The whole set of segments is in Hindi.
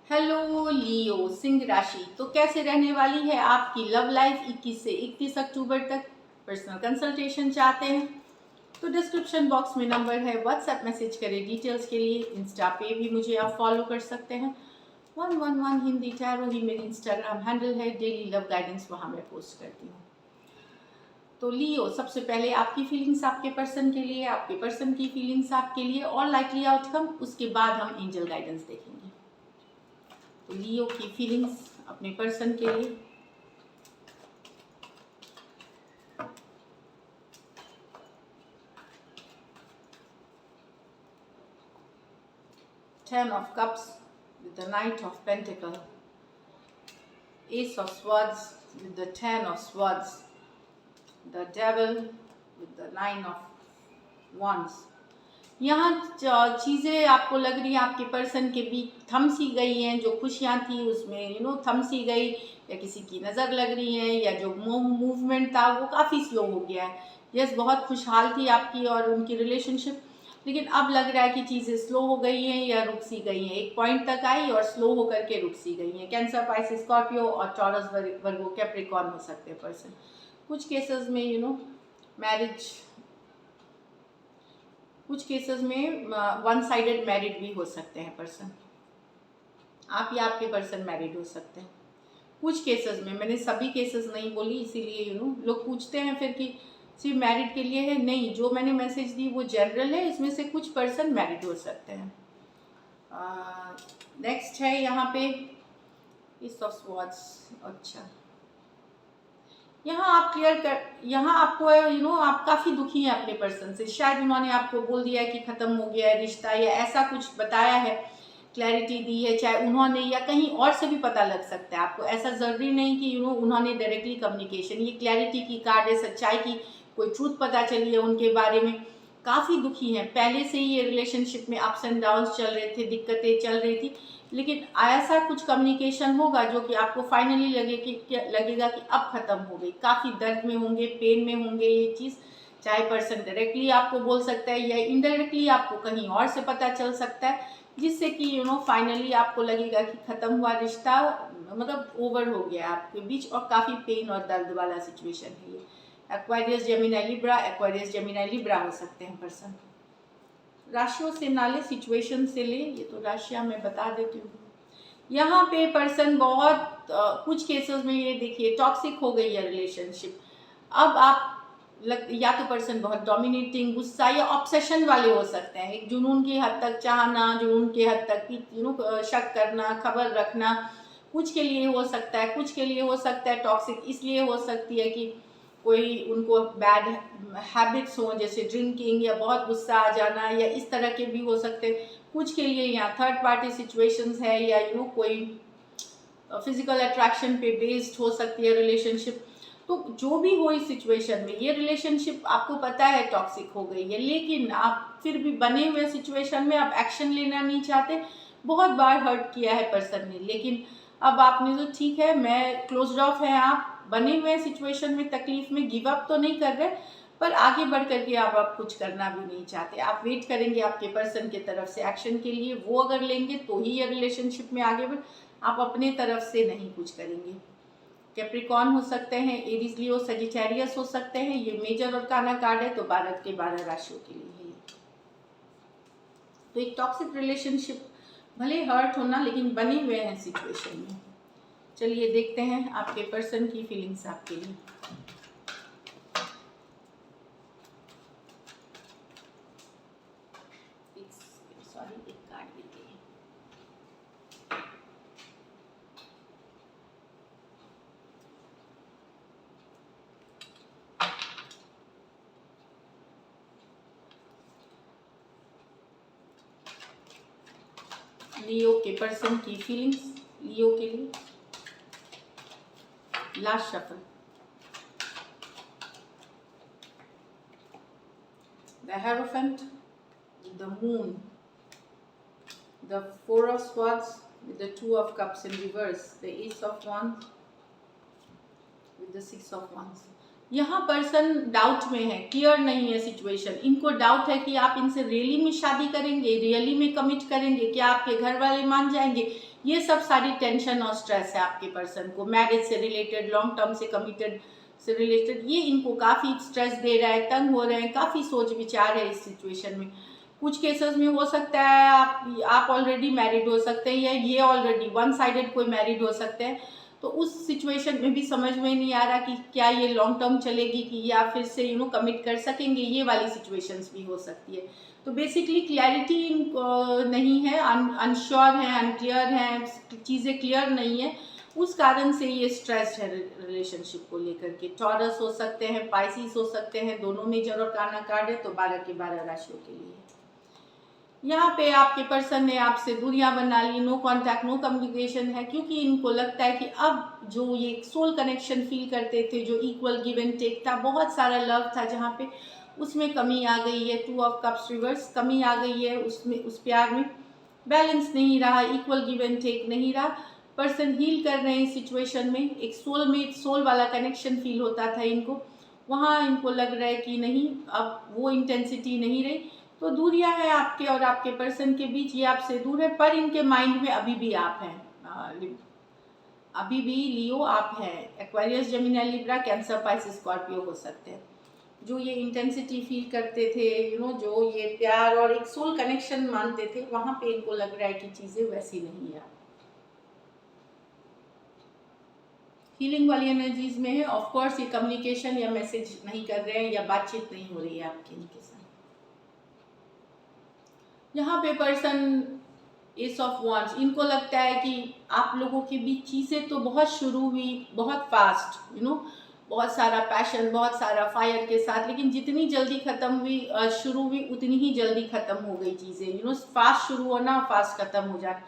हेलो लियो सिंह राशि। तो कैसे रहने वाली है आपकी लव लाइफ 21 से 31 अक्टूबर तक। पर्सनल कंसल्टेशन चाहते हैं तो डिस्क्रिप्शन बॉक्स में नंबर है, व्हाट्सएप मैसेज करें डिटेल्स के लिए। इंस्टा पे भी मुझे आप फॉलो कर सकते हैं। 111 हिंदी टैरो ही मेरी इंस्टाग्राम हैंडल है। डेली लव गाइडेंस वहाँ मैं पोस्ट करती हूँ। तो लियो, सबसे पहले आपकी फीलिंग्स आपके पर्सन के लिए, आपके पर्सन की फीलिंग्स आपके लिए और लाइकली आउटकम, उसके बाद हम एंजल गाइडेंस देखेंगे। तो लियो की फीलिंग्स अपने पर्सन के लिए। Ten of Cups with the Knight of Pentacle, Ace of Swords with the Ten of Swords, the Devil with the Nine of Wands। यहाँ चीज़ें आपको लग रही है आपके पर्सन के बीच थम सी गई हैं। जो खुशियाँ थी उसमें थम सी गई, या किसी की नज़र लग रही है, या जो मूवमेंट था वो काफ़ी स्लो हो गया है। यस, बहुत खुशहाल थी आपकी और उनकी रिलेशनशिप, लेकिन अब लग रहा है कि चीज़ें स्लो हो गई हैं या रुक सी गई हैं। एक पॉइंट तक आई और स्लो होकर के रुक सी गई हैं। कैंसर, पाइसिस, स्कॉर्पियो और टॉरस, वर्गो, कैप्रिकॉर्न हो सकते हैं पर्सन। कुछ केसेस में मैरिज, कुछ केसेस में वन साइडेड मैरिड भी हो सकते हैं पर्सन। आप या आपके पर्सन मैरिड हो सकते हैं कुछ केसेस में। मैंने सभी केसेस नहीं बोली, इसीलिए लोग पूछते हैं फिर कि सिर्फ मैरिड के लिए है। नहीं, जो मैंने मैसेज दी वो जनरल है, इसमें से कुछ पर्सन मैरिड हो सकते हैं। नेक्स्ट है यहाँ पे इस ऑफ स्वॉर्ड्स। अच्छा, यहाँ आप क्लियर कर, यहाँ आपको आप काफ़ी दुखी हैं अपने पर्सन से। शायद उन्होंने आपको बोल दिया है कि ख़त्म हो गया है रिश्ता, या ऐसा कुछ बताया है, क्लैरिटी दी है, चाहे उन्होंने या कहीं और से भी पता लग सकता है आपको। ऐसा ज़रूरी नहीं कि उन्होंने डायरेक्टली कम्युनिकेशन। ये क्लैरिटी की कार्ड है, सच्चाई की कोई ट्रूथ पता चली है उनके बारे में। काफ़ी दुखी हैं, पहले से ही ये रिलेशनशिप में अप्स एंड डाउन्स चल रहे थे, दिक्कतें चल रही थी, लेकिन ऐसा कुछ कम्युनिकेशन होगा जो कि आपको फाइनली लगेगा कि अब ख़त्म हो गई। काफ़ी दर्द में होंगे, पेन में होंगे ये चीज़। चाहे पर्सन डायरेक्टली आपको बोल सकता है या इनडायरेक्टली आपको कहीं और से पता चल सकता है, जिससे कि फाइनली आपको लगेगा कि ख़त्म हुआ रिश्ता, मतलब ओवर हो गया आपके बीच। और काफ़ी पेन और दर्द वाला सिचुएशन है ये। Aquarius, Gemini, Libra, Aquarius, Gemini, Libra हो सकते हैं पर्सन। राशियों से ना ले, सिचुएशन से ले। ये तो राशियाँ मैं बता देती हूँ। यहाँ पे पर्सन बहुत कुछ केसेस में ये देखिए टॉक्सिक हो गई है रिलेशनशिप। अब आप या तो पर्सन बहुत डोमिनेटिंग, गुस्सा या ऑब्सेशन वाले हो सकते हैं। एक जुनून की हद तक चाहना, जुनून की हद तक शक करना, खबर रखना। कुछ के लिए हो सकता है, कुछ के लिए हो सकता है टॉक्सिक इसलिए हो सकती है कि कोई उनको बैड हैबिट्स हों, जैसे ड्रिंकिंग या बहुत गुस्सा आ जाना, या इस तरह के भी हो सकते हैं। कुछ के लिए यहाँ थर्ड पार्टी सिचुएशंस है, या कोई फिजिकल अट्रैक्शन पे बेस्ड हो सकती है रिलेशनशिप। तो जो भी हो इस सिचुएशन में, ये रिलेशनशिप आपको पता है टॉक्सिक हो गई है, लेकिन आप फिर भी बने हुए सिचुएशन में आप एक्शन लेना नहीं चाहते। बहुत बार हर्ट किया है पर्सन ने, लेकिन अब आपने तो ठीक है, मैं क्लोज्ड ऑफ है, आप बने हुए सिचुएशन में, तकलीफ में गिव अप तो नहीं कर रहे, पर आगे बढ़ करके आप कुछ करना भी नहीं चाहते। आप वेट करेंगे आपके पर्सन की तरफ से एक्शन के लिए। वो अगर लेंगे तो ही ये रिलेशनशिप में आगे बढ़, आप अपने तरफ से नहीं कुछ करेंगे। कैप्रिकॉर्न हो सकते हैं, एरीज, लियो, सजिटेरियस हो सकते हैं। ये मेजर और काना कार्ड है, तो 12 के 12 राशियों के लिए है। तो एक टॉक्सिक रिलेशनशिप, भले हर्ट होना, लेकिन बने हुए हैं सिचुएशन में। चलिए देखते हैं आपके पर्सन की फीलिंग्स आपके लिए। सॉरी, एक कार्ड देते हैं। लियो के पर्सन की फीलिंग्स लियो के लिए। Last shuffle, the hierophant, the moon, the Four of Swords with the Two of Cups in reverse, the Ace of Wands with the Six of Wands। यहाँ पर्सन डाउट में है, क्लियर नहीं है सिचुएशन। इनको डाउट है कि आप इनसे रियली में शादी करेंगे, रियली में कमिट करेंगे, क्या आपके घर वाले मान जाएंगे, ये सब सारी टेंशन और स्ट्रेस है आपके पर्सन को, मैरिज से रिलेटेड, लॉन्ग टर्म से कमिटेड से रिलेटेड, ये इनको काफ़ी स्ट्रेस दे रहा है, तंग हो रहे हैं, काफ़ी सोच विचार है इस सिचुएशन में। कुछ केसेस में हो सकता है आप ऑलरेडी मैरिड हो सकते हैं, या ये ऑलरेडी वन साइडेड कोई मैरिड हो सकते हैं। तो उस सिचुएशन में भी समझ में नहीं आ रहा कि क्या ये लॉन्ग टर्म चलेगी कि या फिर से कमिट कर सकेंगे, ये वाली सिचुएशंस भी हो सकती है। तो बेसिकली क्लैरिटी नहीं है, अनश्योर है, अनक्लियर है, चीज़ें क्लियर नहीं है, उस कारण से ये स्ट्रेस है रिलेशनशिप को लेकर के। टॉरस हो सकते हैं, पाइसिस हो सकते हैं, दोनों मेजर और काना कार्ड है, तो 12 के 12 राशियों के लिए। यहाँ पे आपके पर्सन ने आपसे दूरियां बना ली, नो कांटेक्ट, नो कम्युनिकेशन है, क्योंकि इनको लगता है कि अब जो ये सोल कनेक्शन फील करते थे, जो इक्वल गिव एंड टेक था, बहुत सारा लव था जहाँ पे, उसमें कमी आ गई है। 2 ऑफ कप्स रिवर्स, कमी आ गई है उसमें, उस प्यार में बैलेंस नहीं रहा, इक्वल गिव एंड टेक नहीं रहा। पर्सन हील कर रहे हैं इस सिचुएशन में, एक सोल वाला कनेक्शन फील होता था इनको, वहाँ इनको लग रहा है कि नहीं, अब वो इंटेंसिटी नहीं रही, तो दूरियां हैं आपके और आपके पर्सन के बीच, ये आपसे दूर है, पर इनके माइंड में अभी भी आप हैं, अभी भी लियो आप हैं। Aquarius, Gemini, Libra, cancer, Pisces, Scorpio हो सकते हैं। जो ये इंटेंसिटी फील करते थे, जो ये प्यार और एक सोल कनेक्शन मानते थे, वहां पे इनको लग रहा है कि चीजें वैसी नहीं है। हीलिंग वाली एनर्जीज में है, ऑफ कोर्स ये कम्युनिकेशन या मैसेज नहीं कर रहे हैं, या बातचीत नहीं हो रही है आपकी इनके साथ। यहाँ पे पर्सन एस ऑफ वॉन्ड्स, इनको लगता है कि आप लोगों के बीच चीज़ें तो बहुत शुरू हुई, बहुत फास्ट, बहुत सारा पैशन, बहुत सारा फायर के साथ, लेकिन जितनी जल्दी ख़त्म हुई, शुरू हुई, उतनी ही जल्दी ख़त्म हो गई चीज़ें, फास्ट शुरू होना, फास्ट ख़त्म हो जाना,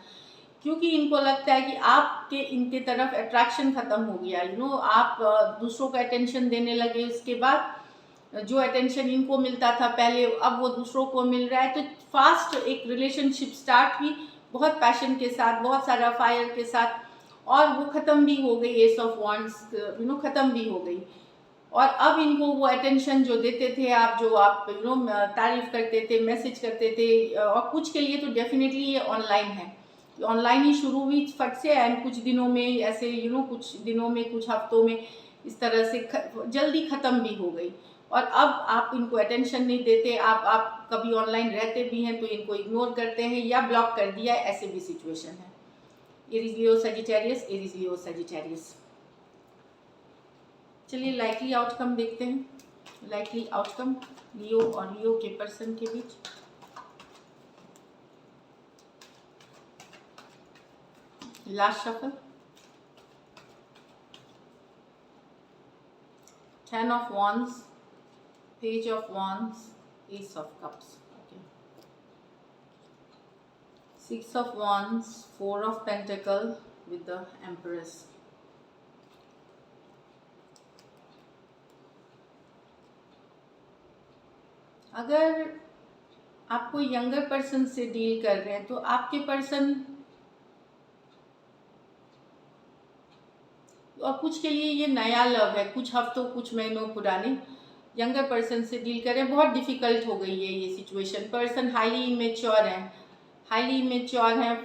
क्योंकि इनको लगता है कि आपके इनके तरफ अट्रैक्शन ख़त्म हो गया, आप दूसरों को अटेंशन देने लगे, उसके बाद जो अटेंशन इनको मिलता था पहले, अब वो दूसरों को मिल रहा है, तो फास्ट एक रिलेशनशिप स्टार्ट हुई, बहुत पैशन के साथ, बहुत सारा फायर के साथ, और वो ख़त्म भी हो गई, एस ऑफ वॉन्ड्स ख़त्म भी हो गई। और अब इनको वो अटेंशन जो देते थे आप, जो आप तारीफ करते थे, मैसेज करते थे, और कुछ के लिए तो डेफिनेटली ये ऑनलाइन है, ऑनलाइन ही शुरू हुई फट से, एंड कुछ दिनों में ऐसे कुछ दिनों में, कुछ हफ्तों में इस तरह से जल्दी ख़त्म भी हो गई। और अब आप इनको अटेंशन नहीं देते, आप कभी ऑनलाइन रहते भी हैं तो इनको इग्नोर करते हैं या ब्लॉक कर दिया, ऐसे भी सिचुएशन है। एरीज, लियो, सजिटेरियस, एरीज, लियो, सजिटेरियस। चलिए लाइकली आउटकम देखते हैं। लाइकली आउटकम लियो और लियो के पर्सन के बीच। Last shuffle, 10 of wands, Page of wands, Ace of cups, okay. 6 of wands, 4 of pentacle with the empress. अगर आप कोई यंगर पर्सन से डील कर रहे हैं तो आपके पर्सन, और कुछ के लिए ये नया लव है, कुछ हफ्तों कुछ महीनों पुराने, यंगर पर्सन से डील करें, बहुत डिफिकल्ट हो गई है ये सिचुएशन। पर्सन हाईली इमेच्योर है, हाईली इमेच्योर है,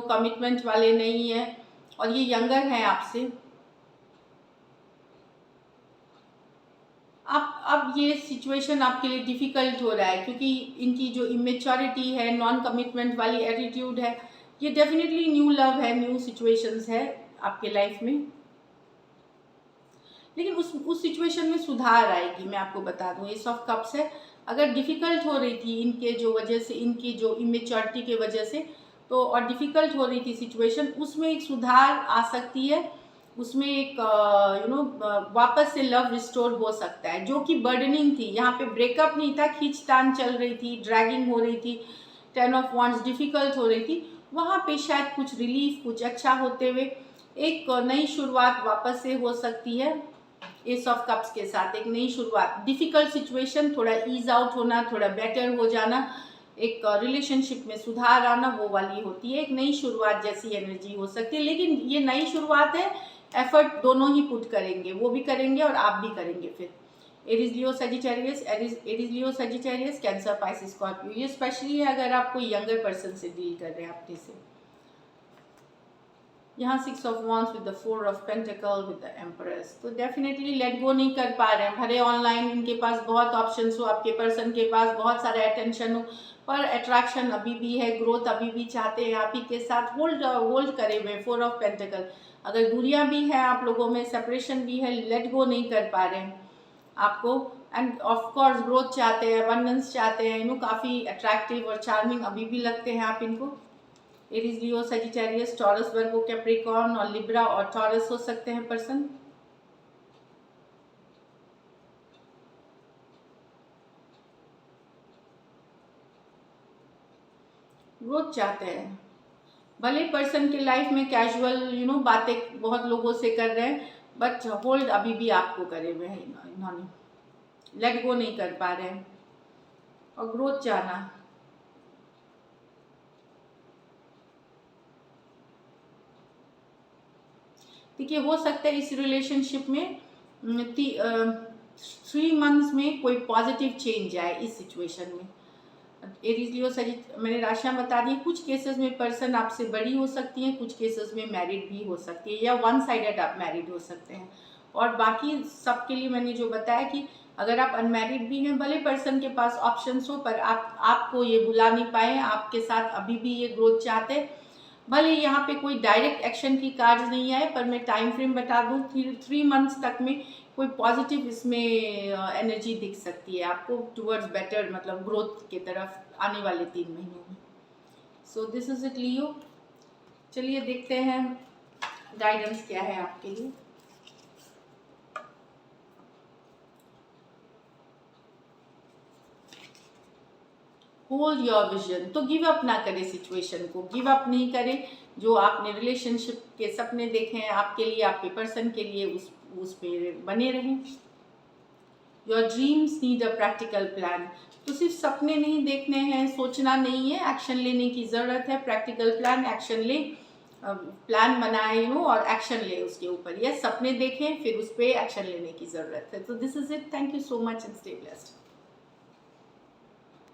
कमिटमेंट वाले नहीं है, और ये यंगर है आपसे। अब ये सिचुएशन आपके लिए डिफिकल्ट हो रहा है, क्योंकि इनकी जो इमेच्योरिटी है, नॉन कमिटमेंट वाली एटीट्यूड है, ये डेफिनेटली न्यू लव है, न्यू सिचुएशंस है आपके लाइफ में, लेकिन उस सिचुएशन में सुधार आएगी। मैं आपको बता दूं, एस ऑफ कप्स है। अगर डिफ़िकल्ट हो रही थी इनके जो वजह से, इनकी जो इमेच्योरिटी के वजह से, तो और डिफ़िकल्ट हो रही थी सिचुएशन, उसमें एक सुधार आ सकती है, उसमें एक वापस से लव रिस्टोर हो सकता है। जो कि बर्डनिंग थी, यहाँ पे ब्रेकअप नहीं था, खींचतान चल रही थी, ड्रैगिंग हो रही थी, 10 ऑफ वॉन्ड्स डिफ़िकल्ट हो रही थी, वहाँ पे शायद कुछ रिलीफ, कुछ अच्छा होते हुए एक नई शुरुआत वापस से हो सकती है। एस ऑफ कप्स के साथ एक नई शुरुआत, डिफिकल्ट सिचुएशन थोड़ा ईज आउट होना, थोड़ा बेटर हो जाना, एक रिलेशनशिप में सुधार आना, वो वाली होती है, एक नई शुरुआत जैसी एनर्जी हो सकती है। लेकिन ये नई शुरुआत है, एफर्ट दोनों ही पुट करेंगे, वो भी करेंगे और आप भी करेंगे। फिर एरीज, लियो, सजिटेरियस, एरीज, लियो, सजिटेरियस, कैंसर, पाइसिस, स्कॉर्पियो, ये स्पेशली है अगर आप कोई यंगर पर्सन से डील कर रहे हैं अपने से। यहाँ 6 of wands with the 4 of pentacle with the empress. तो डेफिनेटली लेट गो नहीं कर पा रहे हैं, भले ऑनलाइन इनके पास बहुत ऑप्शंस हो, आपके पर्सन के पास बहुत सारे अटेंशन हो, पर अट्रैक्शन अभी भी है, ग्रोथ अभी भी चाहते हैं आप ही के साथ, होल्ड करे हुए 4 ऑफ पेंटिकल। अगर दूरियां भी है आप लोगों में, सेपरेशन भी है, लेट गो नहीं कर पा रहे हैं आपको, एंड ऑफ कोर्स ग्रोथ चाहते हैं, अबंडेंस चाहते हैं, इनको काफ़ी अट्रैक्टिव और चार्मिंग अभी भी लगते हैं आप इनको। एरीज, लियो, सजिटेरियस, टॉरस, वर्गो, कैप्रिकॉर्न और लिब्रा और टॉरस हो सकते हैं पर्सन। ग्रोथ चाहते हैं, भले पर्सन के लाइफ में कैजुअल बातें बहुत लोगों से कर रहे हैं, बट होल्ड अभी भी आपको करे हुए हैं इन्होंने, लेट गो नहीं कर पा रहे हैं और ग्रोथ चाहना। देखिए हो सकता है इस रिलेशनशिप में 3 मंथ्स में कोई पॉजिटिव चेंज आए इस सिचुएशन में। एरीज, लियो, सजिट, मैंने राशियां बता दी। कुछ केसेस में पर्सन आपसे बड़ी हो सकती है, कुछ केसेस में मैरिड भी हो सकती है, या वन साइडेड आप मैरिड हो सकते हैं। और बाकी सबके लिए मैंने जो बताया कि अगर आप अनमैरिड भी हैं, भले पर्सन के पास ऑप्शंस हो, पर आपको ये बुला नहीं पाए, आपके साथ अभी भी ये ग्रोथ चाहते हैं। भले यहाँ पे कोई डायरेक्ट एक्शन की कार्ड नहीं आए, पर मैं टाइम फ्रेम बता दूँ, 3 मंथ्स तक में कोई पॉजिटिव इसमें एनर्जी दिख सकती है आपको टुवर्ड्स बेटर, मतलब ग्रोथ के तरफ आने वाले 3 महीनों में। सो दिस इज इट लियो। चलिए देखते हैं गाइडेंस क्या है आपके लिए। होल्ड योर विजन, तो गिव अप ना करें, सिचुएशन को गिव अप नहीं करें। जो आपने रिलेशनशिप के सपने देखे हैं आपके लिए, आपके पर्सन के लिए, उस पे बने रहें। Your dreams need a practical plan, तो सिर्फ सपने नहीं देखने हैं, सोचना नहीं है, एक्शन लेने की ज़रूरत है। प्रैक्टिकल प्लान, एक्शन ले, प्लान बनाए और एक्शन ले उसके ऊपर। यस, सपने देखें, फिर उस पर एक्शन लेने की ज़रूरत है। तो this is it, thank you so much and stay blessed.